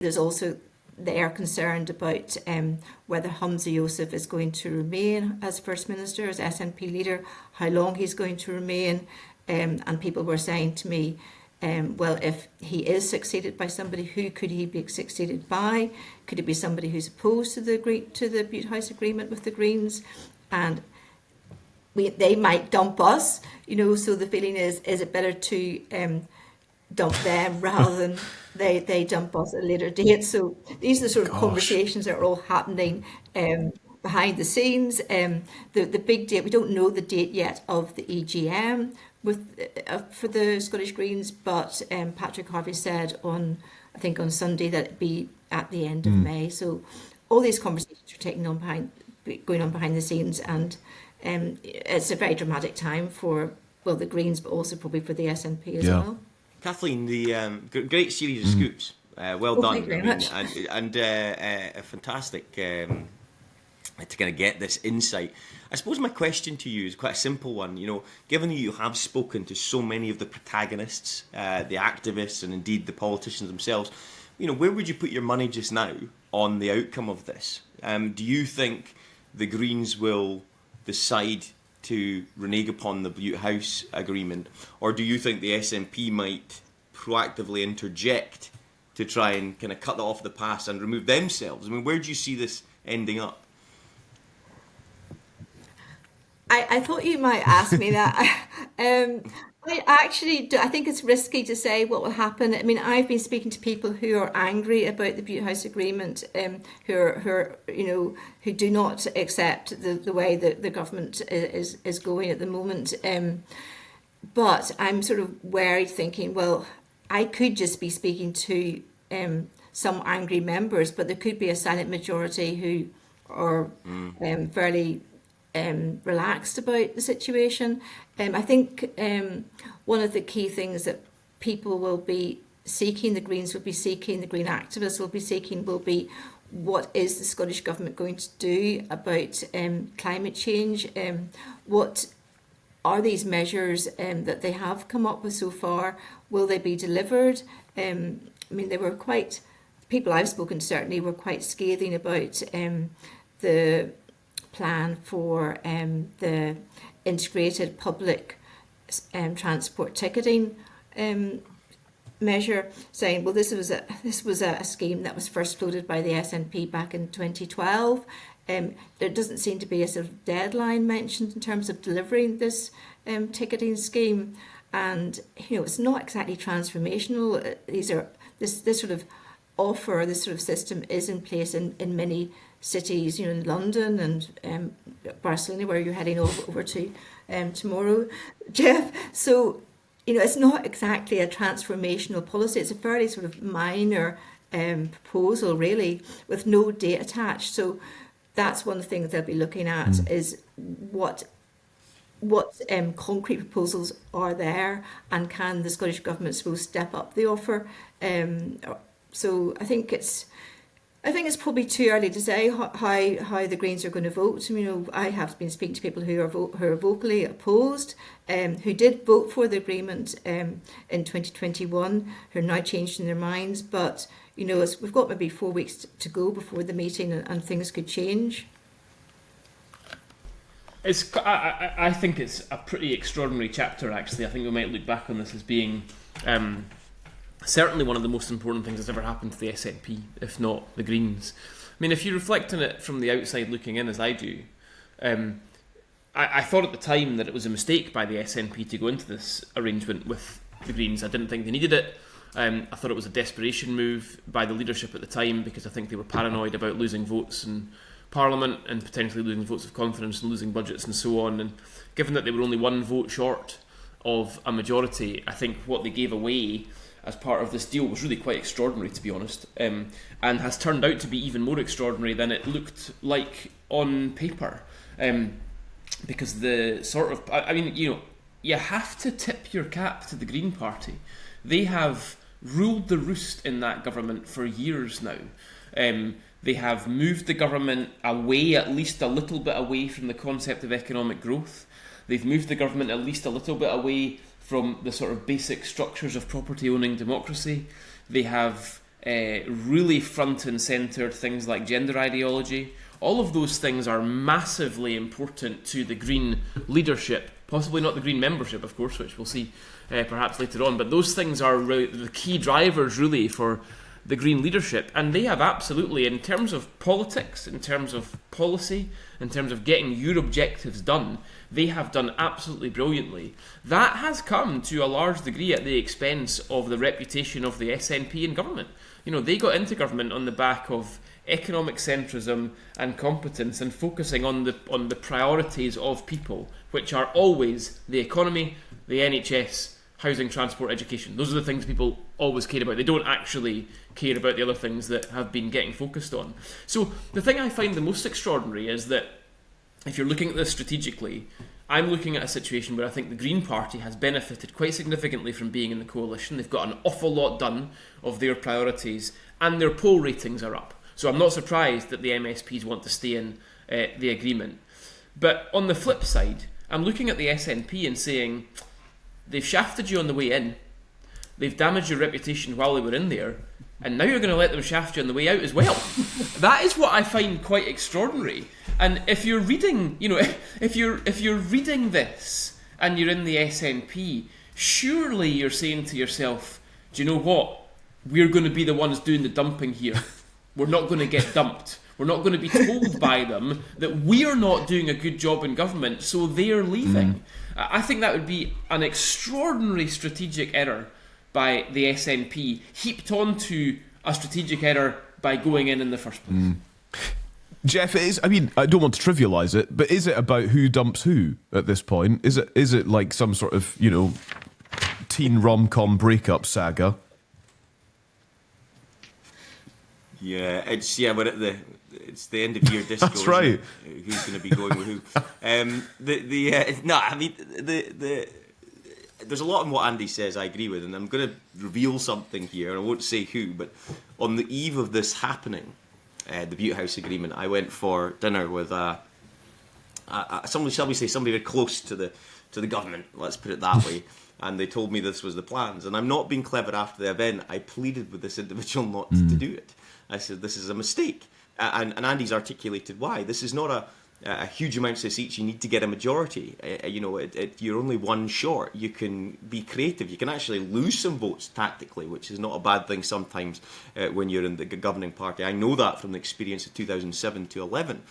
there's also they are concerned about whether Humza Yousaf is going to remain as First Minister, as SNP leader, how long he's going to remain. And people were saying to me, well, if he is succeeded by somebody, who could he be succeeded by? Could it be somebody who's opposed to the BUTE House agreement with the Greens? And they might dump us, so the feeling is it better to dump them rather than they dump us at a later date? So these are the sort of conversations that are all happening behind the scenes. The big date, we don't know the date yet of the EGM for the Scottish Greens, but Patrick Harvey said on Sunday that it'd be at the end of May. So all these conversations are going on behind the scenes, and it's a very dramatic time for the Greens, but also probably for the SNP as well. Kathleen, the great series of scoops. Well done. Thank you very much. And a fantastic to kind of get this insight. I suppose my question to you is quite a simple one. Given that you have spoken to so many of the protagonists, the activists, and indeed the politicians themselves, where would you put your money just now on the outcome of this? Do you think the Greens will decide to renege upon the BUTE House agreement, or do you think the SNP might proactively interject to try and kind of cut that off the pass and remove themselves? I mean, where do you see this ending up? I thought you might ask me that. I actually do. I think it's risky to say what will happen. I mean, I've been speaking to people who are angry about the BUTE House agreement, who do not accept the way that the government is going at the moment. But I'm sort of wary, thinking, well, I could just be speaking to some angry members, but there could be a silent majority who are fairly relaxed about the situation. I think one of the key things that people will be seeking, the Greens will be seeking, the Green activists will be seeking, will be what is the Scottish Government going to do about climate change? What are these measures that they have come up with so far? Will they be delivered? I mean, they were quite, people I've spoken to certainly were quite scathing about the plan for the integrated public transport ticketing measure, saying, well, this was a scheme that was first floated by the SNP back in 2012. There doesn't seem to be a sort of deadline mentioned in terms of delivering this ticketing scheme, and it's not exactly transformational. This sort of offer, this sort of system is in place in many cities, in London and Barcelona, where you're heading over to tomorrow, Geoff. So, it's not exactly a transformational policy. It's a fairly sort of minor proposal, really, with no date attached. So that's one of the things they'll be looking at is what concrete proposals are there, and can the Scottish Government suppose step up the offer? So I think it's probably too early to say how the Greens are going to vote. I have been speaking to people who are vocally opposed, who did vote for the agreement in 2021, who are now changing their minds. But we've got maybe 4 weeks to go before the meeting, and things could change. I think it's a pretty extraordinary chapter, actually. I think we might look back on this as being certainly one of the most important things that's ever happened to the SNP, if not the Greens. I mean, if you reflect on it from the outside looking in, as I do, I thought at the time that it was a mistake by the SNP to go into this arrangement with the Greens. I didn't think they needed it. I thought it was a desperation move by the leadership at the time, because I think they were paranoid about losing votes in Parliament and potentially losing votes of confidence and losing budgets and so on. And given that they were only one vote short of a majority, I think what they gave away as part of this deal was really quite extraordinary, to be honest, and has turned out to be even more extraordinary than it looked like on paper, because the sort of, you have to tip your cap to the Green Party. They have ruled the roost in that government for years now. They have moved the government away, at least a little bit away, from the concept of economic growth. They've moved the government at least a little bit away from the sort of basic structures of property owning democracy. They have really front and centre things like gender ideology. All of those things are massively important to the Green leadership, possibly not the Green membership, of course, which we'll see perhaps later on, but those things are the key drivers really for the Green leadership, and they have absolutely, in terms of politics, in terms of policy, in terms of getting your objectives done, they have done absolutely brilliantly. That has come to a large degree at the expense of the reputation of the SNP in government. You know, they got into government on the back of economic centrism and competence and focusing on the priorities of people, which are always the economy, the NHS, housing, transport, education. Those are the things people always care about. They don't actually care about the other things that have been getting focused on. So the thing I find the most extraordinary is that if you're looking at this strategically, I'm looking at a situation where I think the Green Party has benefited quite significantly from being in the coalition. They've got an awful lot done of their priorities and their poll ratings are up. So I'm not surprised that the MSPs want to stay in the agreement. But on the flip side, I'm looking at the SNP and saying, they've shafted you on the way in, they've damaged your reputation while they were in there, and now you're going to let them shaft you on the way out as well. That is what I find quite extraordinary. And if you're reading, you know, if you're reading this and you're in the SNP, surely you're saying to yourself, do you know what? We're going to be the ones doing the dumping here. We're not going to get dumped. We're not going to be told by them that we're not doing a good job in government, so they're leaving. I think that would be an extraordinary strategic error by the SNP, heaped onto a strategic error by going in the first place. Geoff, I mean, I don't want to trivialise it, but is it about who dumps who at this point? Is it like some sort of, you know, teen rom-com breakup saga? Yeah, we're at it's the end of year disco. That's right. Who's going to be going with who? There's a lot in what Andy says I agree with, and I'm going to reveal something here, and I won't say who, but on the eve of this happening, the BUTE House agreement, I went for dinner with somebody, shall we say, somebody very close to the government, let's put it that way, and they told me this was the plans, and I'm not being clever after the event. I pleaded with this individual not to do it. I said, this is a mistake. And Andy's articulated why. This is not a huge amount of seats. You need to get a majority. You're only one short. You can be creative. You can actually lose some votes tactically, which is not a bad thing sometimes when you're in the governing party. I know that from the experience of 2007 to 11.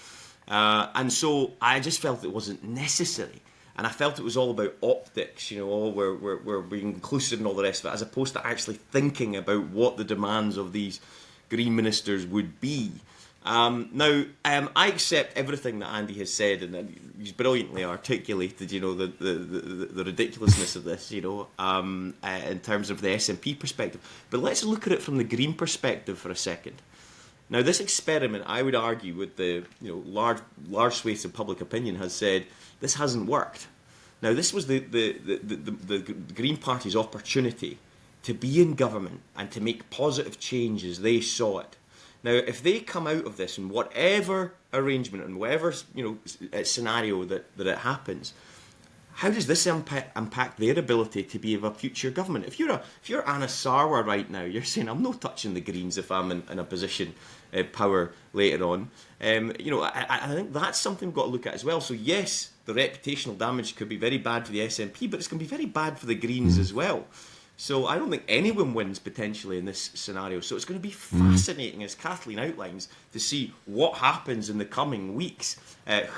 And so I just felt it wasn't necessary. And I felt it was all about optics, we're being inclusive and all the rest of it, as opposed to actually thinking about what the demands of these Green ministers would be. Now, I accept everything that Andy has said, and he's brilliantly articulated, the ridiculousness of this, in terms of the SNP perspective. But let's look at it from the Green perspective for a second. Now, this experiment, I would argue, with the large swathes of public opinion, has said this hasn't worked. Now, this was the Green Party's opportunity to be in government and to make positive change as they saw it. Now, if they come out of this in whatever arrangement and whatever scenario that it happens, how does this impact their ability to be of a future government? If you're Anna Sarwar right now, you're saying, I'm not touching the Greens if I'm in a position of power later on. I think that's something we've got to look at as well. So yes, the reputational damage could be very bad for the SNP, but it's going to be very bad for the Greens as well. So I don't think anyone wins potentially in this scenario. So it's going to be fascinating, as Kathleen outlines, to see what happens in the coming weeks.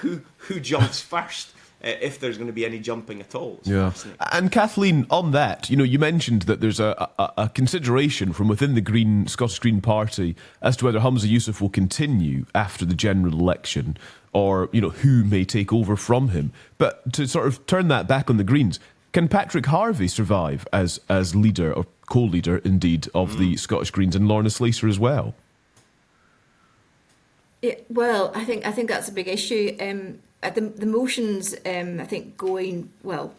Who jumps first, if there's going to be any jumping at all. Yeah. And Kathleen, on that, you mentioned that there's a consideration from within the Scottish Green Party as to whether Humza Yousaf will continue after the general election, or who may take over from him. But to sort of turn that back on the Greens, can Patrick Harvey survive as leader, or co-leader indeed, of the Scottish Greens, and Lorna Slacer as well? Well, I think that's a big issue. The motions, I think, going well.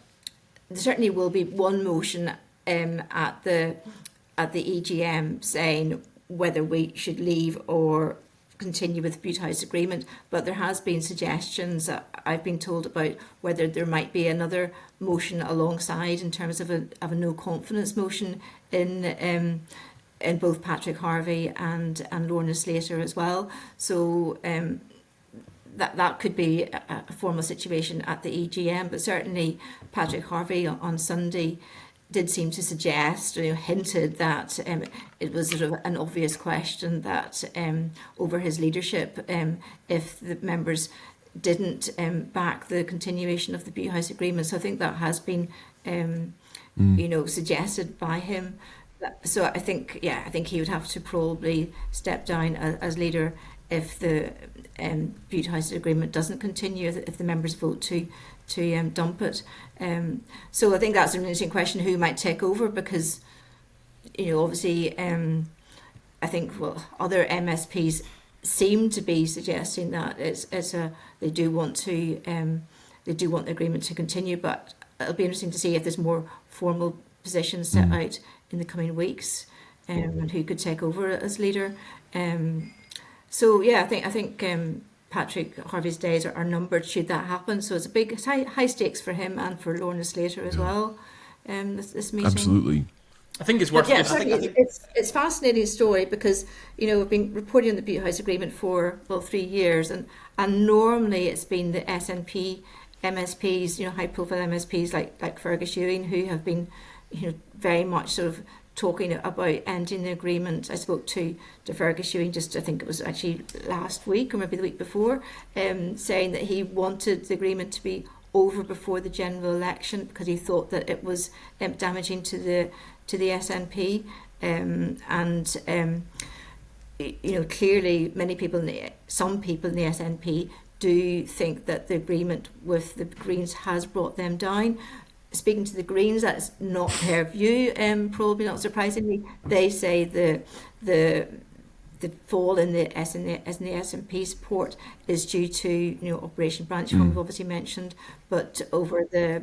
There certainly will be one motion at the EGM saying whether we should leave or continue with the BUTE House agreement, but there has been suggestions that I've been told about whether there might be another motion alongside in terms of a no confidence motion in in both Patrick Harvey and Lorna Slater as well. So that could be a formal situation at the EGM, but certainly Patrick Harvey on Sunday did seem to suggest, hinted that it was sort of an obvious question that over his leadership, if the members didn't back the continuation of the BUTE House agreement. So I think that has been, suggested by him. So I think he would have to probably step down as leader if the BUTE House agreement doesn't continue, if the members vote to dump it. So I think that's an interesting question, who might take over, because obviously I think other MSPs seem to be suggesting that they do want the agreement to continue, but it'll be interesting to see if there's more formal positions set out in the coming weeks, and who could take over as leader. So yeah, I think Patrick Harvey's days are numbered should that happen. So it's high stakes for him and for Lorna Slater as well. This meeting. Absolutely. I think it's worth. Yeah, it's a fascinating story, because we've been reporting on the BUTE House agreement for 3 years, and normally it's been the SNP MSPs, high profile MSPs like Fergus Ewing, who have been very much sort of talking about ending the agreement. I spoke to Fergus Ewing I think it was actually last week or maybe the week before, saying that he wanted the agreement to be over before the general election, because he thought that it was damaging to the SNP, clearly some people in the SNP do think that the agreement with the Greens has brought them down. Speaking to the Greens, that's not their view, probably not surprisingly. They say the fall in the SNP support is due to Operation Branchfarm, we've obviously mentioned, but over the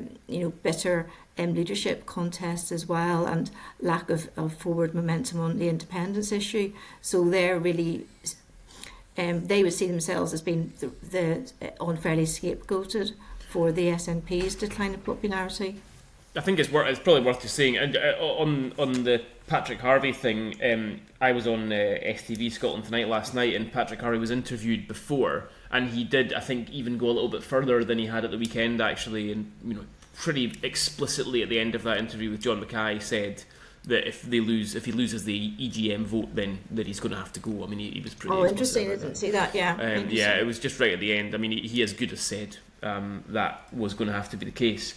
bitter leadership contest as well, and lack of forward momentum on the independence issue. So they're really they would see themselves as being the unfairly scapegoated for the SNP's decline in popularity. I think it's probably worth just saying, and on the Patrick Harvey thing, I was on STV Scotland Tonight last night, and Patrick Harvey was interviewed before, and he did, I think, even go a little bit further than he had at the weekend, actually, and pretty explicitly at the end of that interview with John Mackay said that if he loses the EGM vote, then that he's going to have to go. I mean, he was pretty. Oh, interesting! I didn't see that. Yeah. Yeah, it was just right at the end. I mean, he as good as said that was going to have to be the case.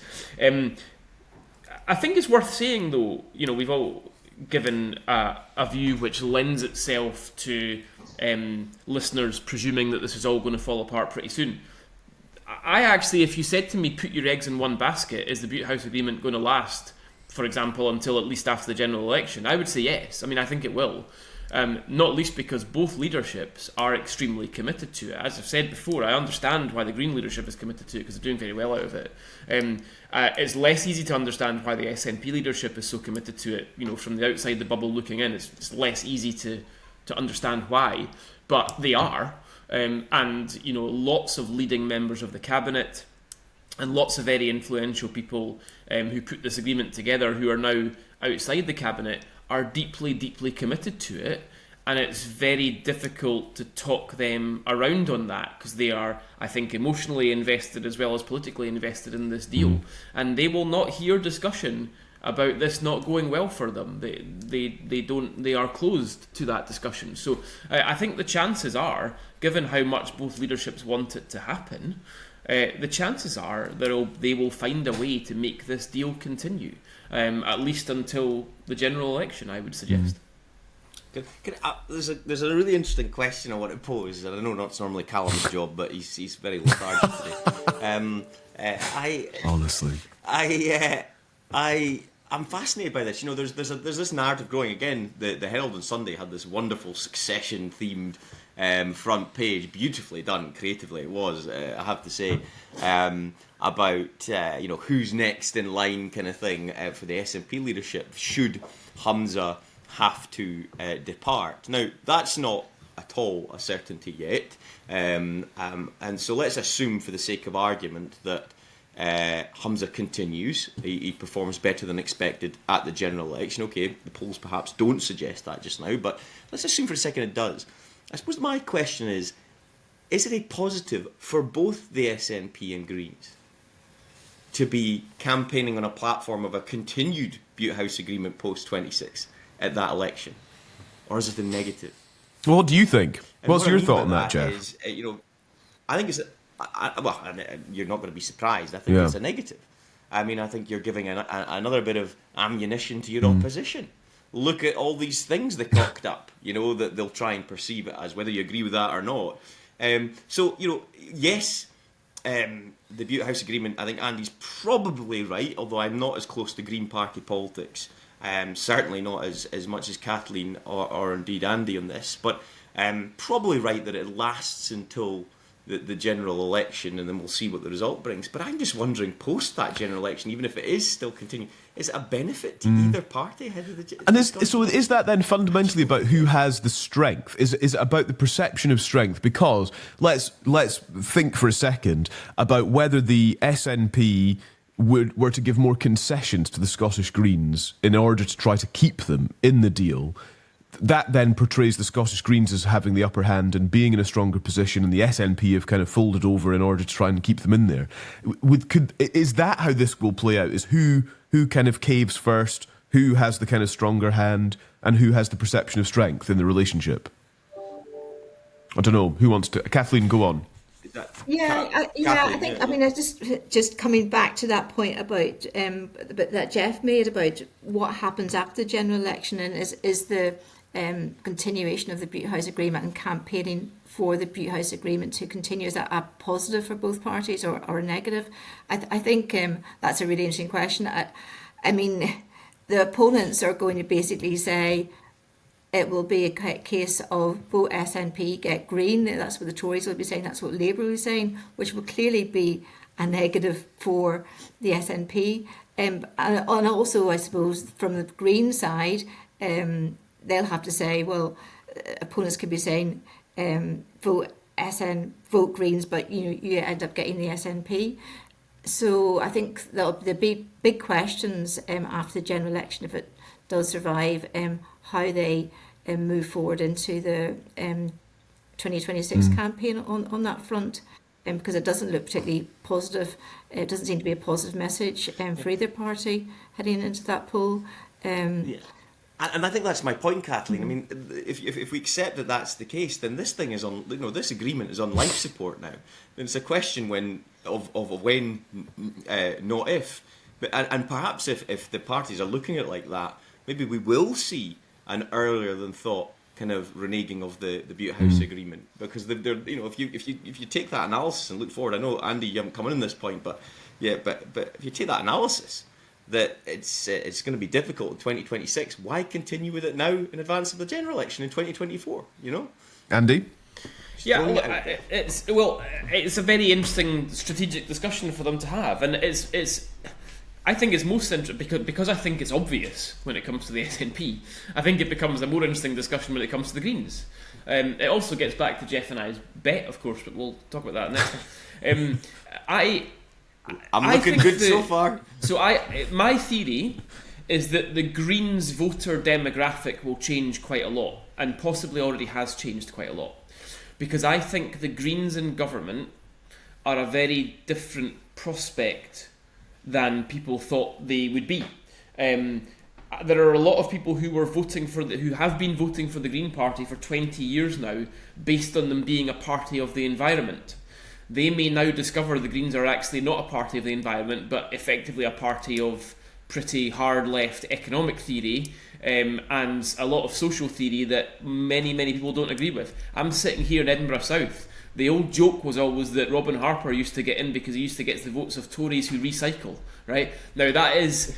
I think it's worth saying, though. We've all given a view which lends itself to listeners presuming that this is all going to fall apart pretty soon. I actually, if you said to me, put your eggs in one basket, is the BUTE House agreement going to last, for example, until at least after the general election? I would say yes. I mean, I think it will. Not least because both leaderships are extremely committed to it. As I've said before, I understand why the Green leadership is committed to it, because they're doing very well out of it. It's less easy to understand why the SNP leadership is so committed to it. From the outside the bubble looking in, it's less easy to understand why. But they are. And lots of leading members of the cabinet and lots of very influential people who put this agreement together, who are now outside the cabinet, are deeply, deeply committed to it, and it's very difficult to talk them around on that, because they are, I think, emotionally invested as well as politically invested in this deal, and they will not hear discussion about this not going well for them. They are closed to that discussion. So I think the chances are, given how much both leaderships want it to happen, the chances are that they will find a way to make this deal continue, at least until the general election, I would suggest. There's a really interesting question I want to pose, and I know that's normally Calum's job, but he's very lethargic today. Honestly, I'm fascinated by this. There's this narrative growing again. The Herald on Sunday had this wonderful Succession themed front page, beautifully done, creatively it was, I have to say, about who's next in line kind of thing for the SNP leadership should Hamza have to depart. Now, that's not at all a certainty yet, and so let's assume, for the sake of argument, that Humza continues. He performs better than expected at the general election. Okay, the polls perhaps don't suggest that just now, but let's assume for a second it does. I suppose my question is it a positive for both the SNP and Greens to be campaigning on a platform of a continued BUTE House agreement post-26 at that election? Or is it a negative? Well, what do you think? And What's what I your mean thought by on that, Geoff? Is, I think it's... you're not going to be surprised. I think it's a negative. I mean, I think you're giving another bit of ammunition to your opposition. Look at all these things they cocked up, that they'll try and perceive it as, whether you agree with that or not. Yes, the BUTE House agreement, I think Andy's probably right, although I'm not as close to Green Party politics. Certainly not as much as Kathleen or indeed Andy on this, but probably right that it lasts until the general election, and then we'll see what the result brings. But I'm just wondering, post that general election, even if it is still continuing, is it a benefit to either party ahead of the? And is that then fundamentally about who has the strength? Is it about the perception of strength? Because let's think for a second about whether the SNP were to give more concessions to the Scottish Greens in order to try to keep them in the deal. That then portrays the Scottish Greens as having the upper hand and being in a stronger position, and the SNP have kind of folded over in order to try and keep them in there. Is that how this will play out? Is who kind of caves first, who has the kind of stronger hand, and who has the perception of strength in the relationship? I don't know. Who wants to? Kathleen, go on. I think. I mean, I just coming back to that point about that Geoff made about what happens after the general election, and is the continuation of the BUTE House agreement and campaigning for the BUTE House agreement to continue, is that a positive for both parties or a negative? I think that's a really interesting question. I mean, the opponents are going to basically say it will be a case of vote SNP, get Green. That's what the Tories will be saying. That's what Labour will be saying, which will clearly be a negative for the SNP. And also, I suppose, from the Green side, they'll have to say, well, opponents could be saying vote Greens, but you end up getting the SNP. So I think there'll be big questions after the general election, if it does survive, how they move forward into the 2026 campaign on that front, because it doesn't look particularly positive. It doesn't seem to be a positive message for either party heading into that poll. And I think that's my point, Kathleen. I mean, if we accept that that's the case, then this thing is on. This agreement is on life support now. And it's a question of when, not if. And perhaps if the parties are looking at it like that, maybe we will see an earlier than thought kind of reneging of the BUTE House agreement, because they're if you take that analysis and look forward, I know Andy, you haven't come in this point, but if you take that analysis, that it's going to be difficult in 2026. Why continue with it now in advance of the general election in 2024? Andy? Yeah, it's a very interesting strategic discussion for them to have, and I think it's most interesting because I think it's obvious when it comes to the SNP. I think it becomes a more interesting discussion when it comes to the Greens. It also gets back to Geoff and I's bet, of course, but we'll talk about that next time. I'm looking good so far. So my theory is that the Greens voter demographic will change quite a lot, and possibly already has changed quite a lot, because I think the Greens in government are a very different prospect than people thought they would be. There are a lot of people who were who have been voting for the Green Party for 20 years now, based on them being a party of the environment. They may now discover the Greens are actually not a party of the environment, but effectively a party of pretty hard left economic theory, and a lot of social theory that many people don't agree with. I'm sitting here in Edinburgh South. The old joke was always that Robin Harper used to get in because he used to get the votes of Tories who recycle, right? Now that is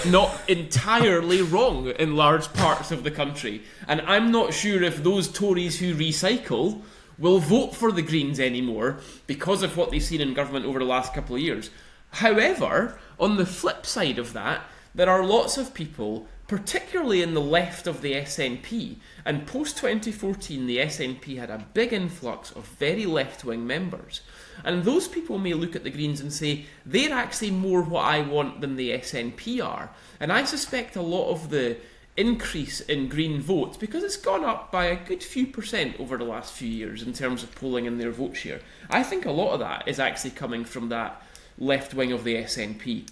not entirely wrong in large parts of the country, and I'm not sure if those Tories who recycle will vote for the Greens anymore because of what they've seen in government over the last couple of years. However, on the flip side of that, there are lots of people particularly in the left of the SNP. And post-2014, the SNP had a big influx of very left-wing members. And those people may look at the Greens and say, they're actually more what I want than the SNP are. And I suspect a lot of the increase in Green votes, because it's gone up by a good few percent over the last few years in terms of polling in their vote share, I think a lot of that is actually coming from that left wing of the SNP.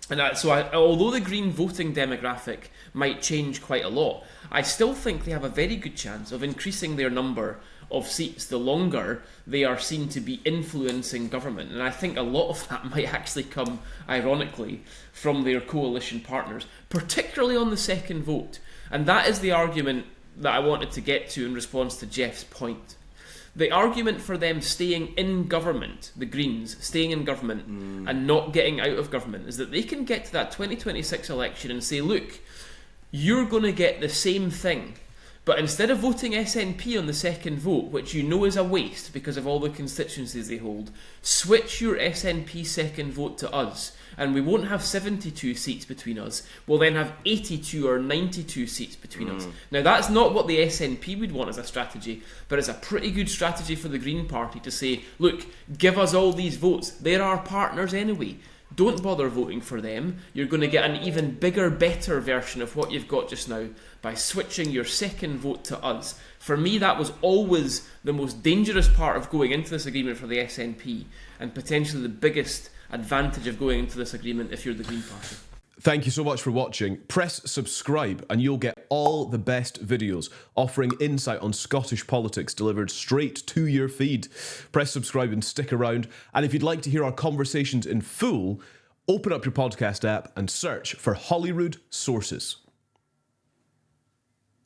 And although the Green voting demographic might change quite a lot, I still think they have a very good chance of increasing their number of seats the longer they are seen to be influencing government. And I think a lot of that might actually come, ironically, from their coalition partners, particularly on the second vote. And that is the argument that I wanted to get to in response to Geoff's point. The argument for them staying in government, the Greens staying in government and not getting out of government, is that they can get to that 2026 election and say, look, you're going to get the same thing, but instead of voting SNP on the second vote, which you know is a waste because of all the constituencies they hold, switch your SNP second vote to us, and we won't have 72 seats between us. We'll then have 82 or 92 seats between us. Now, that's not what the SNP would want as a strategy, but it's a pretty good strategy for the Green Party to say, look, give us all these votes. They're our partners anyway. Don't bother voting for them. You're going to get an even bigger, better version of what you've got just now by switching your second vote to us. For me, that was always the most dangerous part of going into this agreement for the SNP, and potentially the biggest advantage of going into this agreement if you're the Green Party. Thank you so much for watching. Press subscribe and you'll get all the best videos offering insight on Scottish politics delivered straight to your feed. Press subscribe and stick around. And if you'd like to hear our conversations in full, open up your podcast app and search for Holyrood Sources.